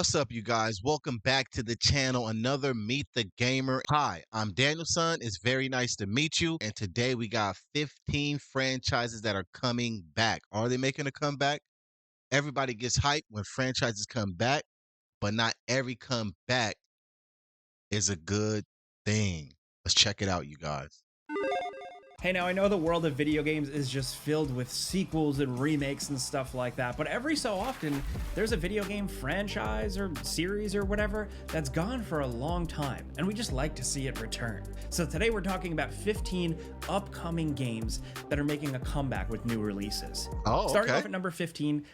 What's up, you guys? Welcome back to the channel. Another Meet the Gamer. Hi, I'm Danielson. It's very nice to meet you. And today we got 15 franchises that are coming back. Are they making a comeback? Everybody gets hyped when franchises come back, but not every comeback is a good thing. Let's check it out, you guys. Hey, now I know the world of video games is just filled with sequels and remakes and stuff like that, but every so often there's a video game franchise or series or whatever that's gone for a long time, and we just like to see it return. So today we're talking about 15 upcoming games that are making a comeback with new releases. Starting off at number 15.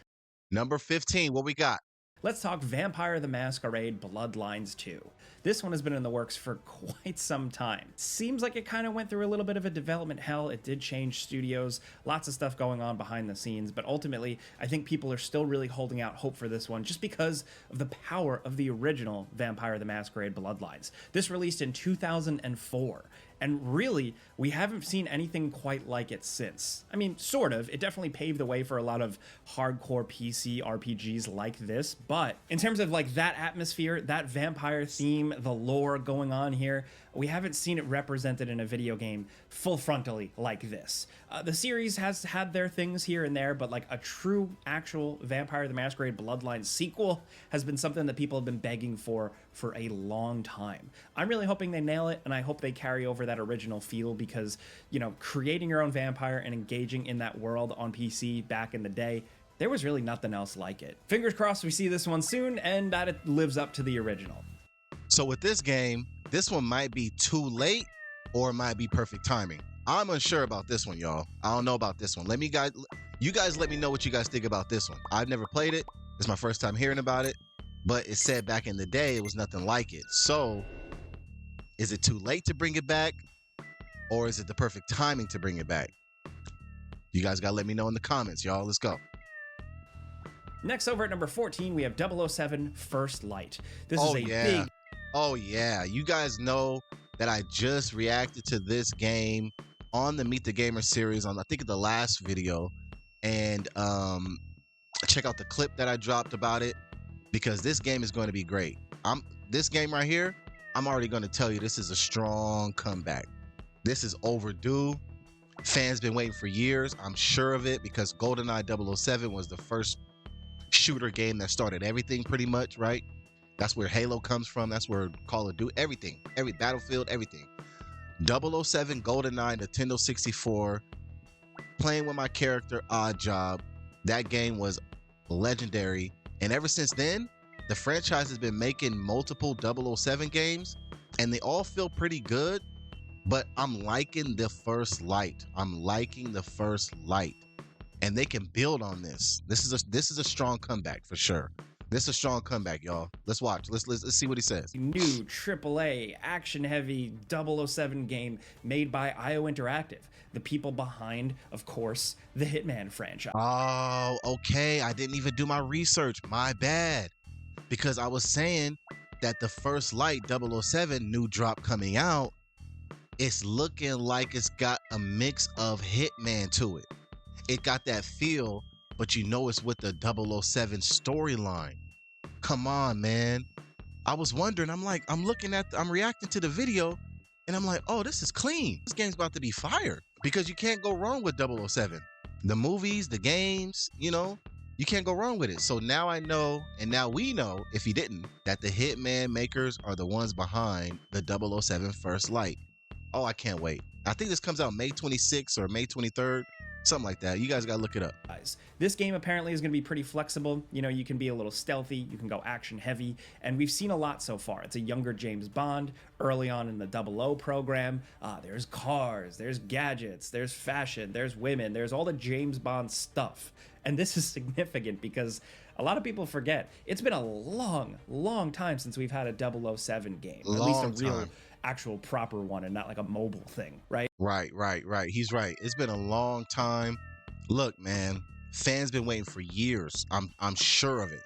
Number 15, what we got? Let's talk Vampire the Masquerade Bloodlines 2. This one has been in the works for quite some time. Seems like it kind of went through a little bit of a development hell. It did change studios, lots of stuff going on behind the scenes, but ultimately, I think people are still really holding out hope for this one just because of the power of the original Vampire the Masquerade Bloodlines. This released in 2004. And really, we haven't seen anything quite like it since. I mean, sort of. It definitely paved the way for a lot of hardcore PC RPGs like this, but in terms of like that atmosphere, that vampire theme, the lore going on here, we haven't seen it represented in a video game full frontally like this. The series has had their things here and there, but like a true, actual Vampire the Masquerade Bloodlines sequel has been something that people have been begging for a long time. I'm really hoping they nail it, and I hope they carry over that original feel because, you know, creating your own vampire and engaging in that world on PC back in the day, there was really nothing else like it. Fingers crossed we see this one soon and that it lives up to the original. So with this game, this one might be too late or it might be perfect timing. I'm unsure about this one, y'all. I don't know about this one. You guys let me know what you guys think about this one. I've never played it. It's my first time hearing about it, but it said back in the day it was nothing like it. So is it too late to bring it back, or is it the perfect timing to bring it back? You guys gotta let me know in the comments, y'all. Let's go. Next, over at number 14, we have 007 First Light. This is a big... Oh yeah, you guys know that I just reacted to this game on the Meet the Gamer series on, I think, the last video, and check out the clip that I dropped about it, because this game is going to be great. This game right here, I'm already going to tell you, this is a strong comeback. This is overdue. Fans been waiting for years. I'm sure of it, because GoldenEye 007 was the first shooter game that started everything pretty much, right? That's where Halo comes from. That's where Call of Duty, everything, every Battlefield, everything. 007, GoldenEye, Nintendo 64, playing with my character, Odd Job. That game was legendary. And ever since then, the franchise has been making multiple 007 games, and they all feel pretty good, but I'm liking the First Light. I'm liking the First Light. And they can build on this. This is a strong comeback for sure. This is a strong comeback, y'all. Let's watch. Let's see what he says. New AAA action-heavy 007 game made by IO Interactive, the people behind, of course, the Hitman franchise. Oh, okay. I didn't even do my research. My bad. Because I was saying that the First Light 007 new drop coming out, it's looking like it's got a mix of Hitman to it. It got that feel, but you know it's with the 007 storyline. Come on, man. I was wondering, I'm reacting to the video, and I'm like, oh, this is clean. This game's about to be fire, because you can't go wrong with 007. The movies, the games, you know, you can't go wrong with it. So now I know, and now we know, if you didn't, that the Hitman makers are the ones behind the 007 First Light. Oh, I can't wait. I think this comes out May 26th or May 23rd. Something like that. You guys gotta look it up. This game apparently is going to be pretty flexible. You know, you can be a little stealthy, you can go action heavy, and we've seen a lot so far. It's a younger James Bond early on in the 00 program. There's cars, there's gadgets, there's fashion, there's women, there's all the James Bond stuff. And this is significant because a lot of people forget it's been a long time since we've had a 007 game. At least a real actual proper one, and not like a mobile thing, right? Right. He's right. It's been a long time. Look, man, fans been waiting for years. I'm sure of it.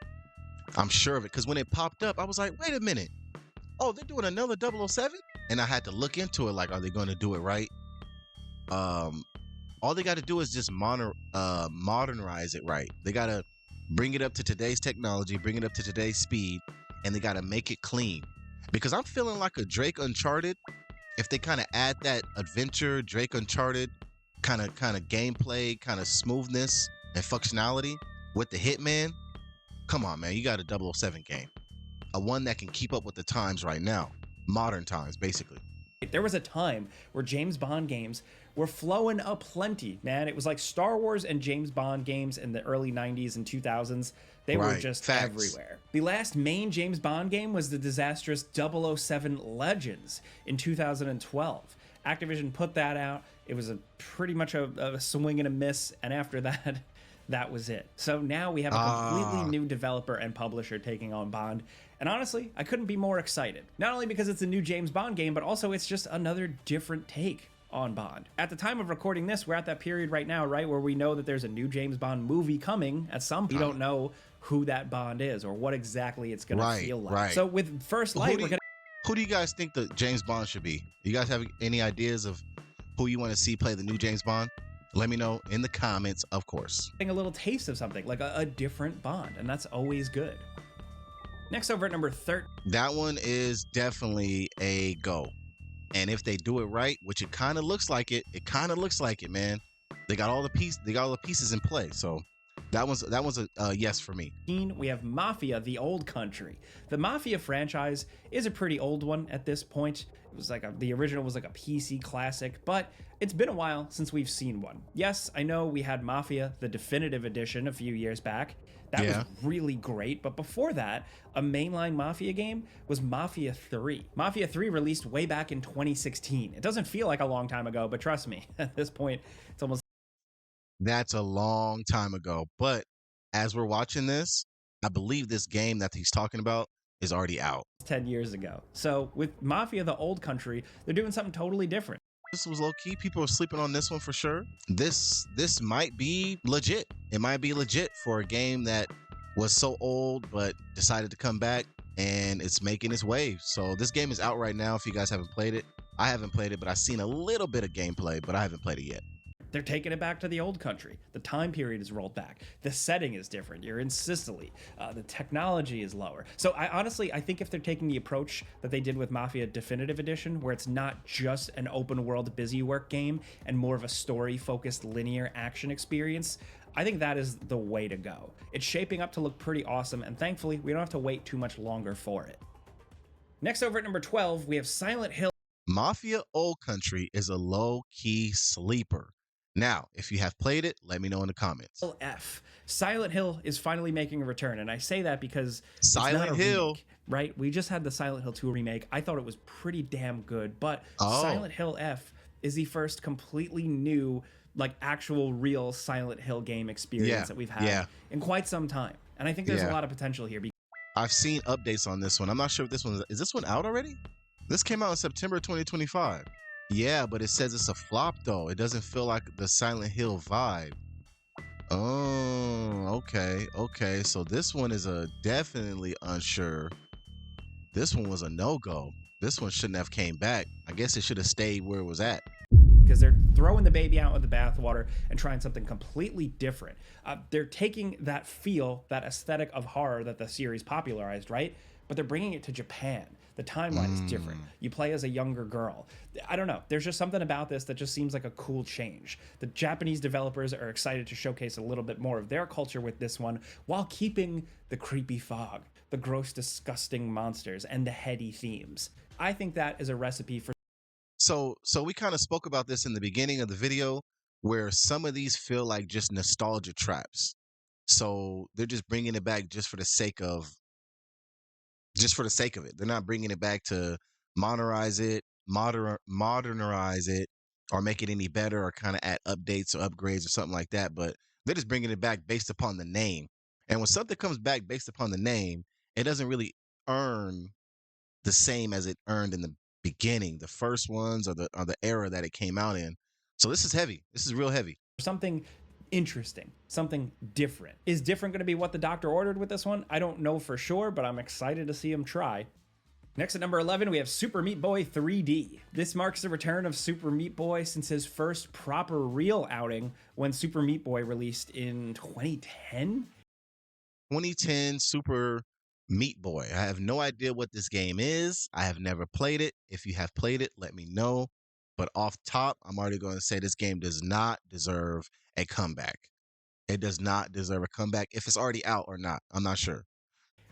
I'm sure of it, because when it popped up, I was like, wait a minute. Oh, they're doing another 007? And I had to look into it, like, are they going to do it right? All they got to do is just modernize it right. They got to bring it up to today's technology, bring it up to today's speed, and they got to make it clean. Because I'm feeling like a Drake Uncharted. If they kind of add that adventure, Drake Uncharted kind of gameplay, kind of smoothness and functionality with the Hitman, come on, man, you got a 007 game, a one that can keep up with the times right now, modern times, basically. There was a time where James Bond games were flowing aplenty, man. It was like Star Wars and James Bond games in the early 90s and 2000s. They were Right. just Facts. everywhere. The last main James Bond game was the disastrous 007 Legends in 2012. Activision put that out. It was pretty much a swing and a miss, and after that, that was it. So now we have a completely new developer and publisher taking on Bond. And honestly, I couldn't be more excited. Not only because it's a new James Bond game, but also it's just another different take on Bond. At the time of recording this, we're at that period right now, right, where we know that there's a new James Bond movie coming at some point. We don't know who that Bond is or what exactly it's going to feel like. Right. So with First Light, who do you guys think the James Bond should be? You guys have any ideas of who you want to see play the new James Bond? Let me know in the comments, of course. Getting a little taste of something, like a different Bond, and that's always good. Next, over at number 13. That one is definitely a go. And if they do it right, which it kind of looks like it man. They got all the pieces in play. So that one's a yes for me. We have Mafia: The Old Country. The Mafia franchise is a pretty old one at this point. It was like the original was like a PC classic, but it's been a while since we've seen one. Yes, I know we had Mafia, the definitive edition, a few years back. That was really great, but before that, a mainline Mafia game was Mafia 3. Mafia 3 released way back in 2016. It doesn't feel like a long time ago, but trust me, at this point, it's almost... That's a long time ago, but as we're watching this, I believe this game that he's talking about is already out. 10 years ago. So with Mafia: The Old Country, they're doing something totally different. This was low key. People are sleeping on this one for sure. This might be legit. It might be legit for a game that was so old but decided to come back, and it's making its way. So this game is out right now. If you guys haven't played it, I haven't played it, but I've seen a little bit of gameplay, but I haven't played it yet. They're taking it back to the old country. The time period is rolled back. The setting is different. You're in Sicily. The technology is lower. So I think if they're taking the approach that they did with Mafia Definitive Edition, where it's not just an open world busy work game and more of a story focused linear action experience, I think that is the way to go. It's shaping up to look pretty awesome, and thankfully we don't have to wait too much longer for it. Next, over at number 12, we have Silent Hill. Mafia Old Country is a low-key sleeper. Now, if you have played it, let me know in the comments. Silent Hill is finally making a return, and I say that because Silent Hill, remake, right? We just had the Silent Hill 2 remake. I thought it was pretty damn good, but Silent Hill F is the first completely new, like actual real Silent Hill game experience that we've had in quite some time. And I think there's a lot of potential here. I've seen updates on this one. I'm not sure if this one is this one out already? This came out in September 2025. Yeah, but it says it's a flop though. It doesn't feel like the Silent Hill vibe. Oh, okay. So this one is a definitely unsure. This one was a no-go. This one shouldn't have came back. I guess it should have stayed where it was at. Because they're throwing the baby out with the bathwater and trying something completely different. They're taking that feel, that aesthetic of horror that the series popularized, right? But they're bringing it to Japan. The timeline is different. You play as a younger girl. I don't know. There's just something about this that just seems like a cool change. The Japanese developers are excited to showcase a little bit more of their culture with this one while keeping the creepy fog, the gross, disgusting monsters, and the heady themes. I think that is a recipe for... So we kind of spoke about this in the beginning of the video, where some of these feel like just nostalgia traps. So they're just bringing it back just for the sake of it. They're not bringing it back to modernize it, or make it any better, or kind of add updates or upgrades or something like that. But they're just bringing it back based upon the name. And when something comes back based upon the name, it doesn't really earn the same as it earned in the beginning, the first ones, or the era that it came out in. So this is heavy. This is real heavy. Something interesting, something different. Is different going to be what the doctor ordered with this one? I don't know for sure, but I'm excited to see him try. Next at number 11, we have Super Meat Boy 3D. This marks the return of Super Meat Boy since his first proper real outing when Super Meat Boy released in 2010. 2010 Super Meat Boy. I have no idea what this game is. I have never played it. If you have played it, let me know. But off top, I'm already going to say this game does not deserve a comeback. It does not deserve a comeback if it's already out or not. I'm not sure.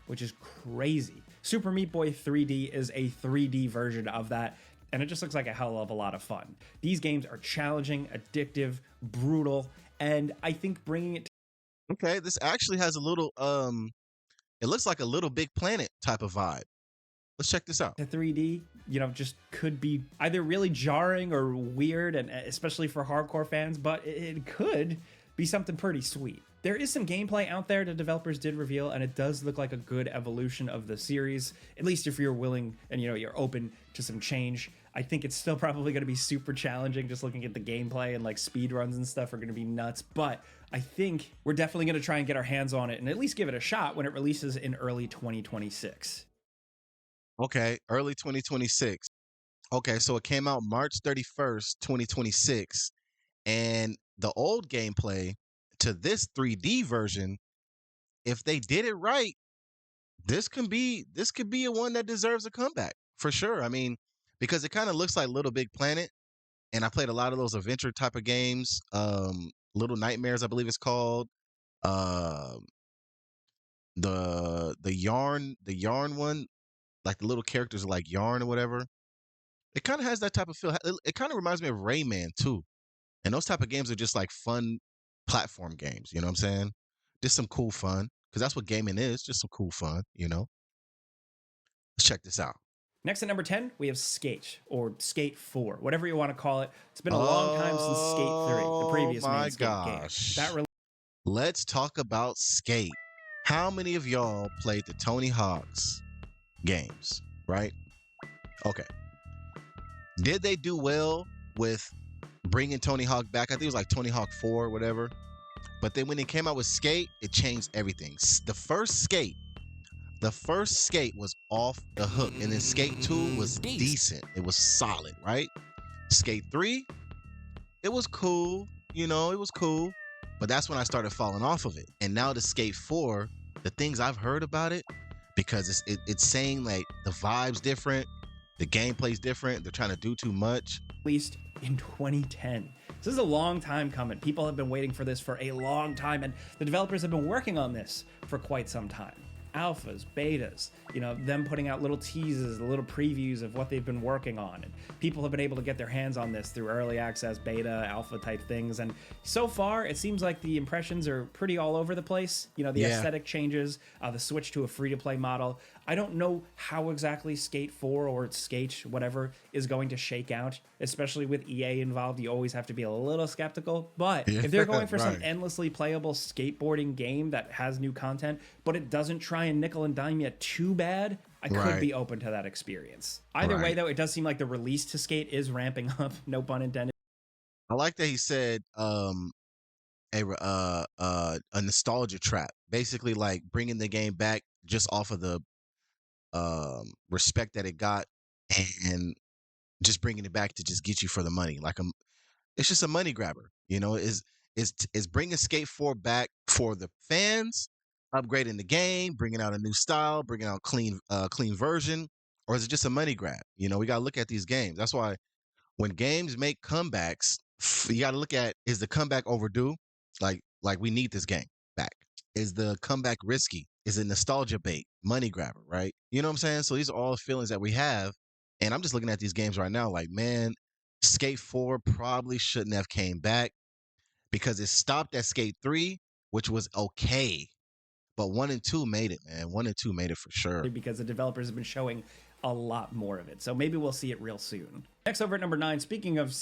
Which is crazy. Super Meat Boy 3D is a 3D version of that, and it just looks like a hell of a lot of fun. These games are challenging, addictive, brutal, and I think bringing it Okay, this actually has a little it looks like a Little Big Planet type of vibe. Let's check this out. to 3D, just could be either really jarring or weird, and especially for hardcore fans, but it could be something pretty sweet. There is some gameplay out there the developers did reveal, and it does look like a good evolution of the series, at least if you're willing and you're open to some change. I think it's still probably going to be super challenging. Just looking at the gameplay and like speed runs and stuff are going to be nuts, but I think we're definitely going to try and get our hands on it and at least give it a shot when it releases in early 2026. Okay, early 2026. Okay, so it came out March 31st, 2026, and the old gameplay to this 3D version, if they did it right, this could be a one that deserves a comeback for sure. I mean, because it kind of looks like Little Big Planet, and I played a lot of those adventure type of games. Little Nightmares, I believe it's called. Um, the yarn one, like the little characters are like yarn or whatever. It kind of has that type of feel. It kind of reminds me of Rayman too. And those type of games are just like fun platform games. You know what I'm saying? Just some cool fun, because that's what gaming is. Just some cool fun. Let's check this out. Next at number 10, we have Skate, or Skate 4, whatever you want to call it. It's been a long time since Skate 3, the previous main Skate game. That Let's talk about Skate. How many of y'all played the Tony Hawk's games, right? Okay. Did they do well with bringing Tony Hawk back? I think it was like Tony Hawk 4 or whatever. But then when they came out with Skate, it changed everything. The first Skate was off the hook. And then Skate 2 was decent. It was solid, right? Skate 3, it was cool. It was cool. But that's when I started falling off of it. And now the Skate 4, the things I've heard about it, because it's saying like the vibe's different, the gameplay's different, they're trying to do too much. Released in 2010. This is a long time coming. People have been waiting for this for a long time, and the developers have been working on this for quite some time. Alphas, betas, them putting out little teases, little previews of what they've been working on. And people have been able to get their hands on this through early access, beta, alpha type things. And so far, it seems like the impressions are pretty all over the place. The aesthetic changes, the switch to a free-to-play model. I don't know how exactly Skate 4 or Skate, whatever, is going to shake out, especially with EA involved. You always have to be a little skeptical. But if they're going for some endlessly playable skateboarding game that has new content, but it doesn't try and nickel and dime you too bad, I could be open to that experience. Either way, though, it does seem like the release to Skate is ramping up, no pun intended. I like that he said a nostalgia trap, basically like bringing the game back just off of the respect that it got, and just bringing it back to just get you for the money. Like it's just a money grabber. Is bringing Skate 4 back for the fans, upgrading the game, bringing out a new style, bringing out clean version, or is it just a money grab? We got to look at these games. That's why when games make comebacks, you got to look at, is the comeback overdue? Like we need this game back. Is the comeback risky? Is it nostalgia bait, money grabber, right? You know what I'm saying? So these are all feelings that we have. And I'm just looking at these games right now like, man, Skate 4 probably shouldn't have came back, because it stopped at Skate 3, which was okay. But 1 and 2 made it, man. 1 and 2 made it for sure. Because the developers have been showing a lot more of it. So maybe we'll see it real soon. Next, over at number 9, speaking of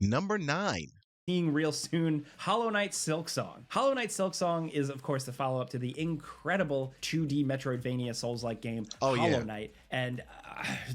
number 9. Seeing real soon, Hollow Knight Silksong. Hollow Knight Silksong is, of course, the follow-up to the incredible 2D Metroidvania Souls-like game, Hollow Knight. And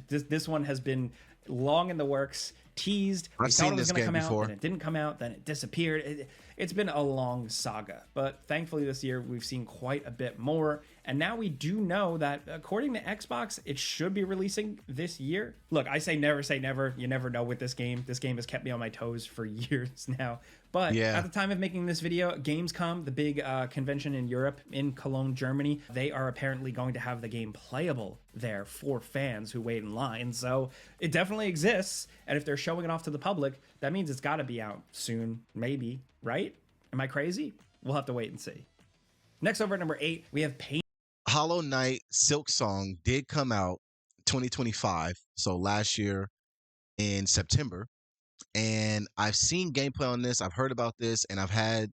this one has been long in the works. teased. We I've thought seen it was this going to game come out, before. then it didn't come out, then it disappeared. It's been a long saga, but thankfully this year we've seen quite a bit more. And now we do know that according to Xbox, it should be releasing this year. Look, I say never. You never know with this game. This game has kept me on my toes for years now. But Yeah. at the time of making this video, Gamescom, the big convention in Europe, in Cologne, Germany, they are apparently going to have the game playable there for fans who wait in line. So it definitely exists. And if they're showing it off to the public, that means it's got to be out soon, maybe, right? Am I crazy? We'll have to wait and see. Next, over at number 8, we have Pain. Hollow Knight Silk Song did come out 2025, so last year in September. And I've seen gameplay on this. I've heard about this, and I've had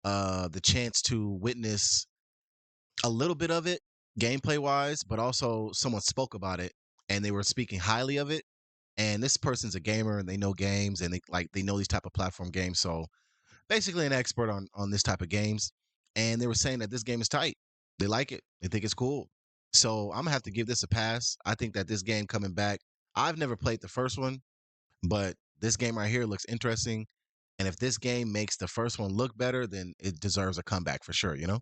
the chance to witness a little bit of it gameplay wise, but also someone spoke about it and they were speaking highly of it. And this person's a gamer and they know games and they know these type of platform games. So basically an expert on this type of games. And they were saying that this game is tight. They like it. They think it's cool. So I'm gonna have to give this a pass. I think that this game coming back, I've never played the first one, but this game right here looks interesting. And if this game makes the first one look better, then it deserves a comeback for sure, you know?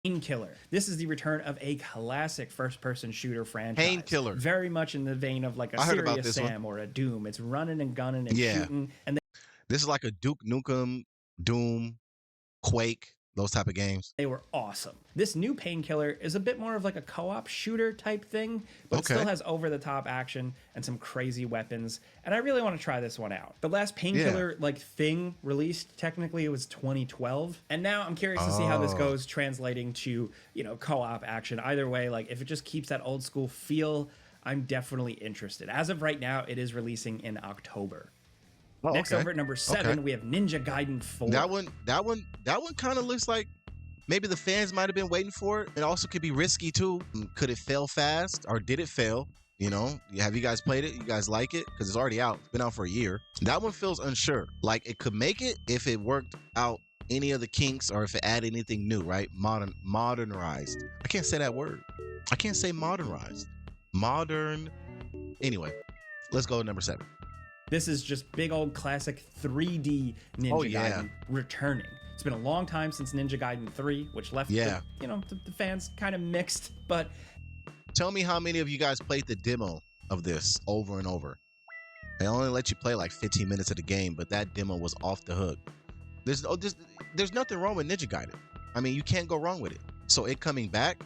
Painkiller. This is the return of a classic first-person shooter franchise. Painkiller. Very much in the vein of like a Serious Sam or a Doom. It's running and gunning and shooting. And this is like a Duke Nukem, Doom, Quake, those type of games. They were awesome. This new Painkiller is a bit more of like a co-op shooter type thing, but it still has over-the-top action and some crazy weapons. And I really want to try this one out. The last Painkiller like thing released, technically it was 2012. And now I'm curious to see how this goes translating to, you know, co-op action. Either way, like if it just keeps that old school feel, I'm definitely interested. As of right now, it is releasing in October. Next, over at number 7, we have Ninja Gaiden 4. That one kind of looks like maybe the fans might have been waiting for it. It also could be risky too. Could it fail fast, or did it fail? You know, have you guys played it? You guys like it? Because it's already out. It's been out for a year. That one feels unsure. Like it could make it if it worked out any of the kinks, or if it added anything new, right? Modernized. I can't say that word. I can't say modernized. Modern. Anyway, let's go to number 7. This is just big old classic 3D Ninja Gaiden returning. It's been a long time since Ninja Gaiden 3, which left the fans kind of mixed, but tell me how many of you guys played the demo of this over and over. They only let you play like 15 minutes of the game, but that demo was off the hook. There's nothing wrong with Ninja Gaiden. I mean, you can't go wrong with it. So it coming back,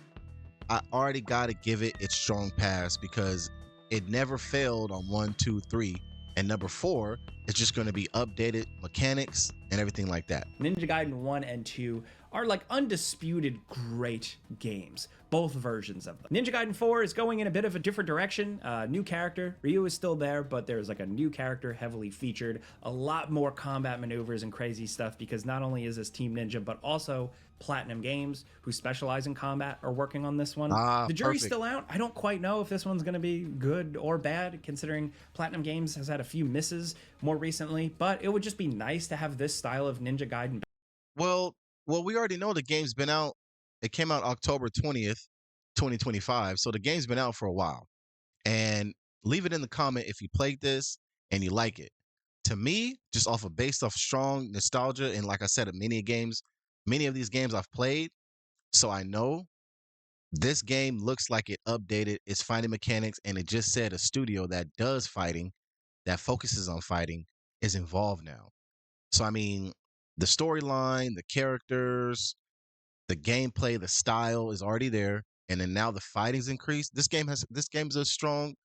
I already got to give it its strong pass because it never failed on 1, 2, 3. And number 4 is just going to be updated mechanics and everything like that. Ninja Gaiden 1 and 2 are like undisputed great games, both versions of them. Ninja Gaiden 4 is going in a bit of a different direction. New character, Ryu is still there, but there's like a new character heavily featured, a lot more combat maneuvers and crazy stuff because not only is this Team Ninja, but also Platinum Games, who specialize in combat, are working on this one. The jury's still out. I don't quite know if this one's going to be good or bad, considering Platinum Games has had a few misses more recently, but it would just be nice to have this style of Ninja Gaiden. Well, we already know the game's been out. It came out October 20th, 2025, so the game's been out for a while. And leave it in the comment if you played this and you like it. To me, just based off strong nostalgia, and like I said, many of these games I've played, so I know this game looks like it updated its fighting mechanics, and it just said a studio that does fighting, that focuses on fighting, is involved now. So I mean, the storyline, the characters, the gameplay, the style is already there, and then now the fighting's increased. This game's a strong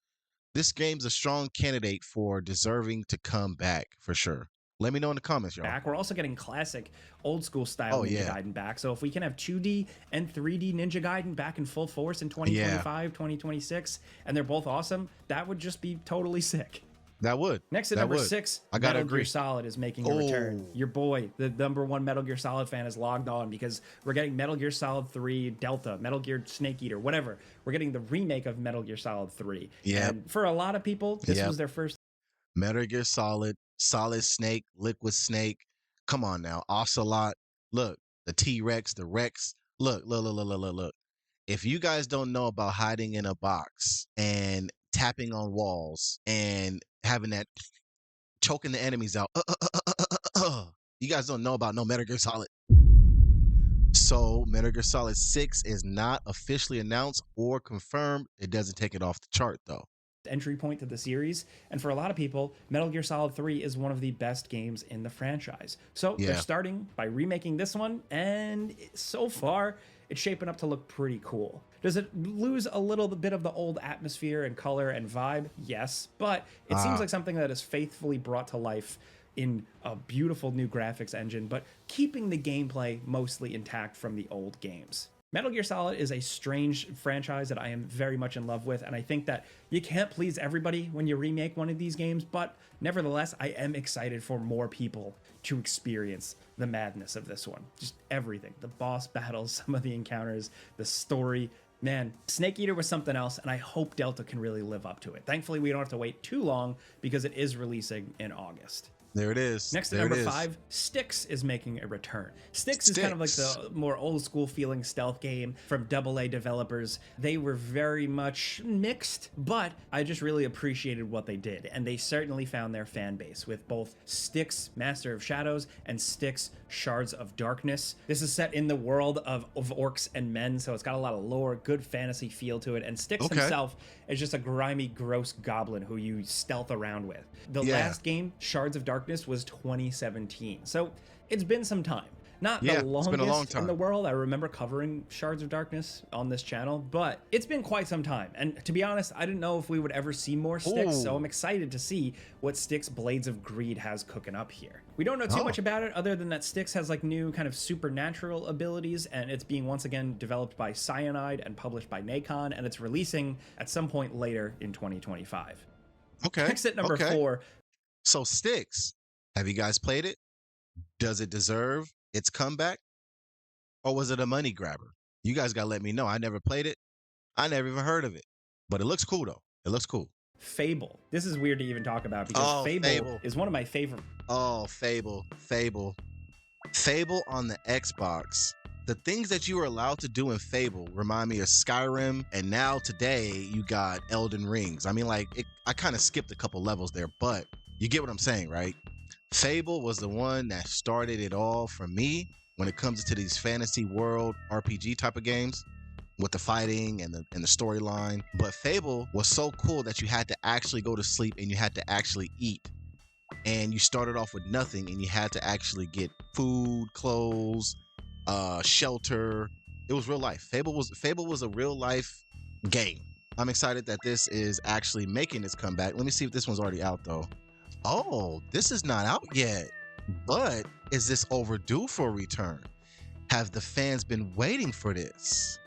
candidate for deserving to come back for sure. Let me know in the comments, y'all. We're also getting classic old school style Ninja Gaiden back. So if we can have 2D and 3D Ninja Gaiden back in full force in 2025, 2026, and they're both awesome, that would just be totally sick. That would. Next at number 6, Metal Gear Solid is making a return. Your boy, the #1 Metal Gear Solid fan, is logged on because we're getting Metal Gear Solid 3 Delta, Metal Gear Snake Eater, whatever. We're getting the remake of Metal Gear Solid 3. Yeah. And for a lot of people, this was their first. Metal Gear Solid, Solid Snake, Liquid Snake. Come on now. Ocelot. Look, the T-Rex, the Rex. Look. If you guys don't know about hiding in a box and tapping on walls and having that choking the enemies out. You guys don't know about no Metal Gear Solid. So Metal Gear Solid 6 is not officially announced or confirmed. It doesn't take it off the chart though. Entry point to the series, and for a lot of people, Metal Gear Solid 3 is one of the best games in the franchise. So they're Yeah. starting by remaking this one, and so far it's shaping up to look pretty cool. Does it lose a little bit of the old atmosphere and color and vibe? Yes, but it seems like something that is faithfully brought to life in a beautiful new graphics engine, but keeping the gameplay mostly intact from the old games. Metal Gear Solid is a strange franchise that I am very much in love with, and I think that you can't please everybody when you remake one of these games, but nevertheless, I am excited for more people to experience the madness of this one. Just everything. The boss battles, some of the encounters, the story. Man, Snake Eater was something else, and I hope Delta can really live up to it. Thankfully, we don't have to wait too long because it is releasing in August. There it is. Next to There it number is. 5, Styx is making a return. Styx is kind of like the more old school feeling stealth game from AA developers. They were very much mixed, but I just really appreciated what they did. And they certainly found their fan base with both Styx Master of Shadows and Styx Shards of Darkness. This is set in the world of orcs and men, so it's got a lot of lore, good fantasy feel to it. And Styx himself is just a grimy, gross goblin who you stealth around with. The last game, Shards of Darkness, was 2017. So it's been some time. Not the longest in the world. I remember covering Shards of Darkness on this channel, but it's been quite some time. And to be honest, I didn't know if we would ever see more Styx, so I'm excited to see what Styx Blades of Greed has cooking up here. We don't know too much about it other than that Styx has like new kind of supernatural abilities, and it's being once again developed by Cyanide and published by Nacon, and it's releasing at some point later in 2025. Okay. Next at number 4. So Styx, have you guys played it? Does it deserve its comeback? Or was it a money grabber? You guys got to let me know. I never played it. I never even heard of it. But it looks cool, though. It looks cool. Fable. This is weird to even talk about because Fable is one of my favorite. Oh, Fable. Fable on the Xbox. The things that you were allowed to do in Fable remind me of Skyrim, and now today you got Elden Rings. I mean, like, I kind of skipped a couple levels there, but you get what I'm saying, right? Fable was the one that started it all for me when it comes to these fantasy world RPG type of games with the fighting and the storyline. But Fable was so cool that you had to actually go to sleep and you had to actually eat. And you started off with nothing and you had to actually get food, clothes, shelter. It was real life. Fable was a real life game. I'm excited that this is actually making its comeback. Let me see if this one's already out though. Oh, this is not out yet, but is this overdue for a return? Have the fans been waiting for this?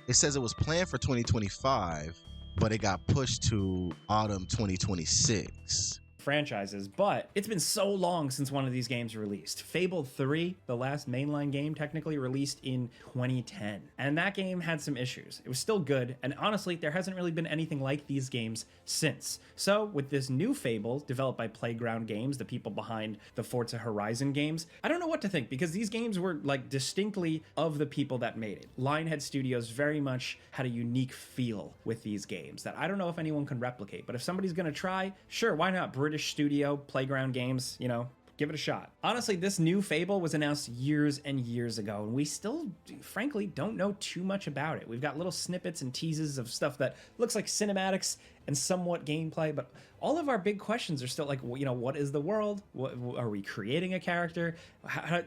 It says it was planned for 2025, but it got pushed to autumn 2026. Franchises, but it's been so long since one of these games released. Fable 3, the last mainline game, technically released in 2010, and that game had some issues. It was still good, and honestly, there hasn't really been anything like these games since. So with this new Fable, developed by Playground Games, the people behind the Forza Horizon games, I don't know what to think, because these games were like distinctly of the people that made it. Lionhead Studios very much had a unique feel with these games that I don't know if anyone can replicate, but if somebody's gonna try, sure, why not? British studio, Playground Games, you know, give it a shot. Honestly, this new Fable was announced years and years ago, and we still, frankly, don't know too much about it. We've got little snippets and teases of stuff that looks like cinematics and somewhat gameplay, but all of our big questions are still like, you know, what is the world? What, are we creating a character?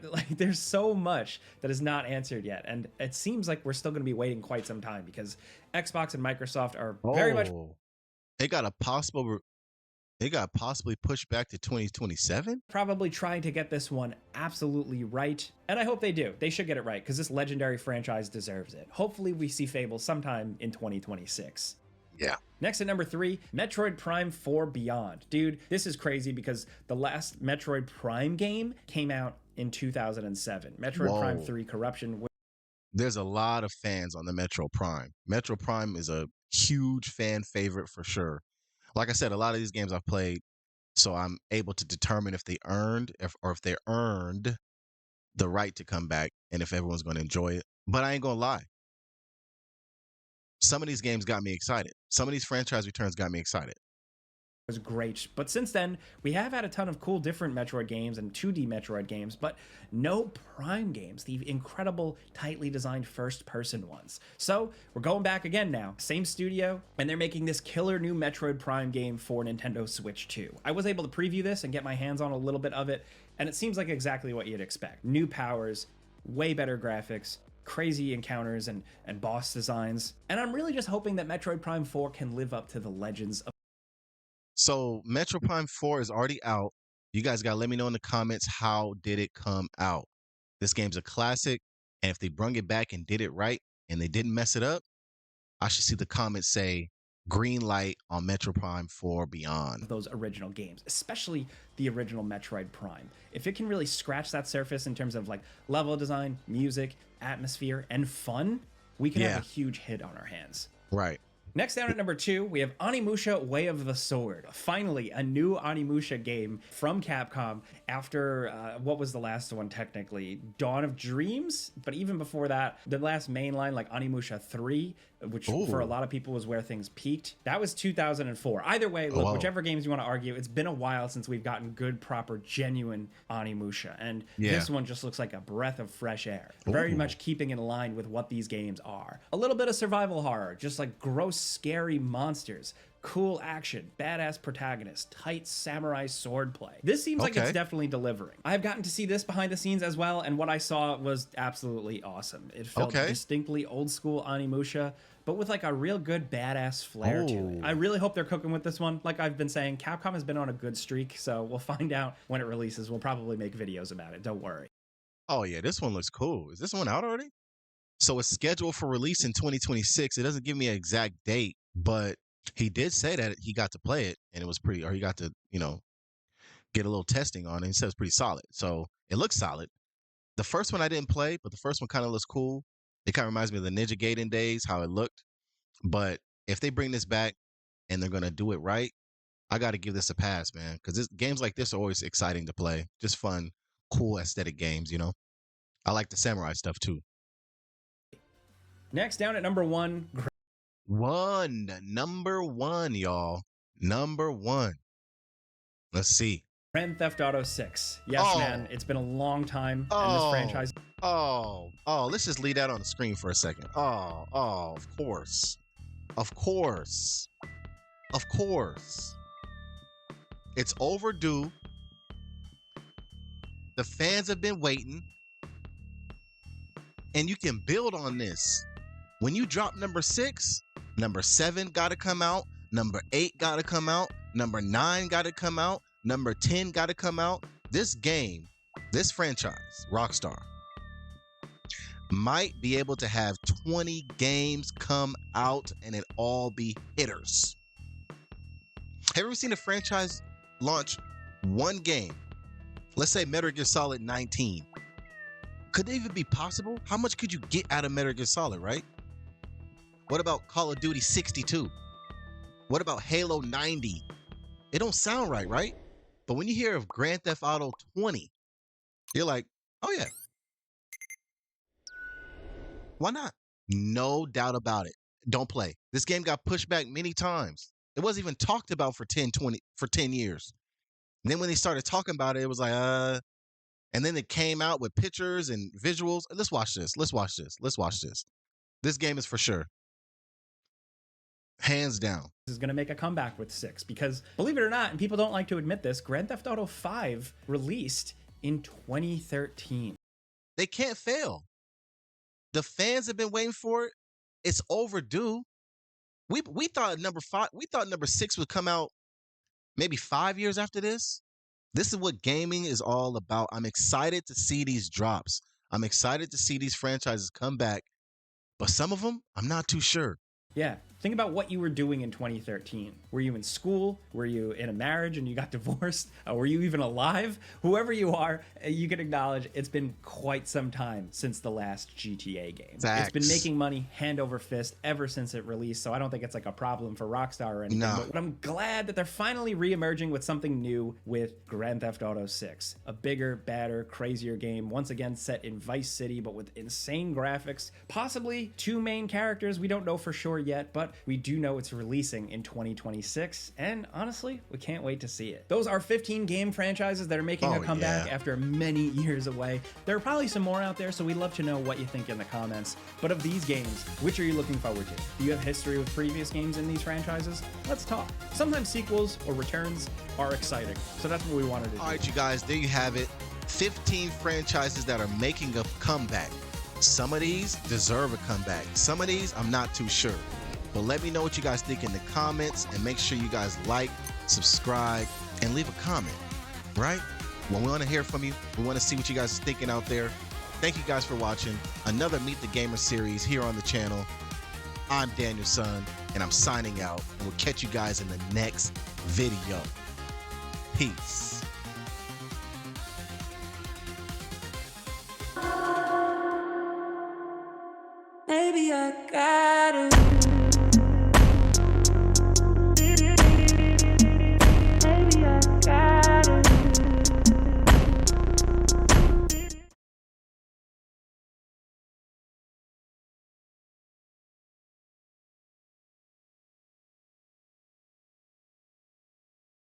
Like, there's so much that is not answered yet, and it seems like we're still going to be waiting quite some time because Xbox and Microsoft are very much. It got possibly pushed back to 2027? Probably trying to get this one absolutely right. And I hope they do. They should get it right because this legendary franchise deserves it. Hopefully we see Fable sometime in 2026. Yeah. Next at number 3, Metroid Prime 4 Beyond. Dude, this is crazy because the last Metroid Prime game came out in 2007. Metroid Prime 3 Corruption. There's a lot of fans on the Metro Prime. Metro Prime is a huge fan favorite for sure. Like I said, a lot of these games I've played, so I'm able to determine if they earned the right to come back and if everyone's going to enjoy it. But I ain't going to lie. Some of these games got me excited. Some of these franchise returns got me excited. was great. But since then, we have had a ton of cool different Metroid games and 2D Metroid games, but no Prime games, the incredible, tightly designed first-person ones. So we're going back again now. Same studio, and they're making this killer new Metroid Prime game for Nintendo Switch 2. I was able to preview this and get my hands on a little bit of it, and it seems like exactly what you'd expect. New powers, way better graphics, crazy encounters and boss designs. And I'm really just hoping that Metroid Prime 4 can live up to the legends of. So Metro Prime 4 is already out. You guys got to let me know in the comments, how did it come out? This game's a classic, and if they brung it back and did it right and they didn't mess it up, I should see the comments say green light on Metro Prime 4 Beyond. Those original games, especially the original Metroid Prime. If it can really scratch that surface in terms of like level design, music, atmosphere, and fun, we can have a huge hit on our hands. Right. Next down at number 2, we have Onimusha Way of the Sword. Finally, a new Onimusha game from Capcom after, what was the last one technically? Dawn of Dreams? But even before that, the last mainline, like Onimusha 3, which for a lot of people was where things peaked. That was 2004. Either way, look, whichever games you want to argue, it's been a while since we've gotten good, proper, genuine Onimusha. And this one just looks like a breath of fresh air. Very much keeping in line with what these games are. A little bit of survival horror, just like gross, scary monsters, cool action, badass protagonist, tight samurai swordplay. This seems like it's definitely delivering. I've gotten to see this behind the scenes as well, and what I saw was absolutely awesome. It felt distinctly old school Onimusha, but with like a real good badass flair to it. I really hope they're cooking with this one. Like I've been saying, Capcom has been on a good streak, so we'll find out when it releases. We'll probably make videos about it, don't worry. Oh yeah, this one looks cool. Is this one out already? So it's scheduled for release in 2026. It doesn't give me an exact date, but he did say that he got to play it and it was pretty, or he got to, get a little testing on it. He said it's pretty solid. So it looks solid. The first one I didn't play, but the first one kind of looks cool. It kind of reminds me of the Ninja Gaiden days, how it looked. But if they bring this back and they're going to do it right, I got to give this a pass, man. Because games like this are always exciting to play. Just fun, cool aesthetic games, I like the samurai stuff too. Next down at number 1. Number one, y'all. Number 1. Let's see. Grand Theft Auto 6. Yes, man. It's been a long time in this franchise. Let's just leave that on the screen for a second. Of course. Of course. Of course. It's overdue. The fans have been waiting. And you can build on this. When you drop number 6, number 7 got to come out. Number 8 got to come out. Number 9 got to come out. Number 10 got to come out. This game, this franchise, Rockstar, might be able to have 20 games come out and it all be hitters. Have you ever seen a franchise launch one game? Let's say Metal Gear Solid 19. Could it even be possible? How much could you get out of Metal Gear Solid, right? What about Call of Duty 62? What about Halo 90? It don't sound right, right? But when you hear of Grand Theft Auto 20, you're like, oh yeah. Why not? No doubt about it. Don't play. This game got pushed back many times. It wasn't even talked about for 10 years. And then when they started talking about it, it was like, and then it came out with pictures and visuals. Let's watch this. Let's watch this. Let's watch this. This game is for sure. Hands down. Is going to make a comeback with 6 because, believe it or not, and people don't like to admit this, Grand Theft Auto 5 released in 2013. They can't fail. The fans have been waiting for it. It's overdue. We thought number 6 would come out maybe 5 years after this. This is what gaming is all about. I'm excited to see these drops. I'm excited to see these franchises come back, but some of them, I'm not too sure. Yeah. Think about what you were doing in 2013. Were you in school? Were you in a marriage and you got divorced? Were you even alive? Whoever you are, you can acknowledge it's been quite some time since the last GTA game. Facts. It's been making money hand over fist ever since it released, so I don't think it's like a problem for Rockstar or anything. No. But I'm glad that they're finally re-emerging with something new with Grand Theft Auto 6. A bigger, badder, crazier game, once again set in Vice City, but with insane graphics. Possibly 2 main characters, we don't know for sure yet, but but we do know it's releasing in 2026, and honestly, we can't wait to see it. Those are 15 game franchises that are making a comeback after many years away. There are probably some more out there, so we'd love to know what you think in the comments. But of these games, which are you looking forward to? Do you have history with previous games in these franchises? Let's talk. Sometimes sequels or returns are exciting, so that's what we wanted to do. All right, you guys, there you have it. 15 franchises that are making a comeback. Some of these deserve a comeback. Some of these, I'm not too sure. But let me know what you guys think in the comments, and make sure you guys like, subscribe, and leave a comment, right? Well, we want to hear from you. We want to see what you guys are thinking out there. Thank you guys for watching another Meet the Gamer series here on the channel. I'm daniyelson, and I'm signing out, and we'll catch you guys in the next video. Peace.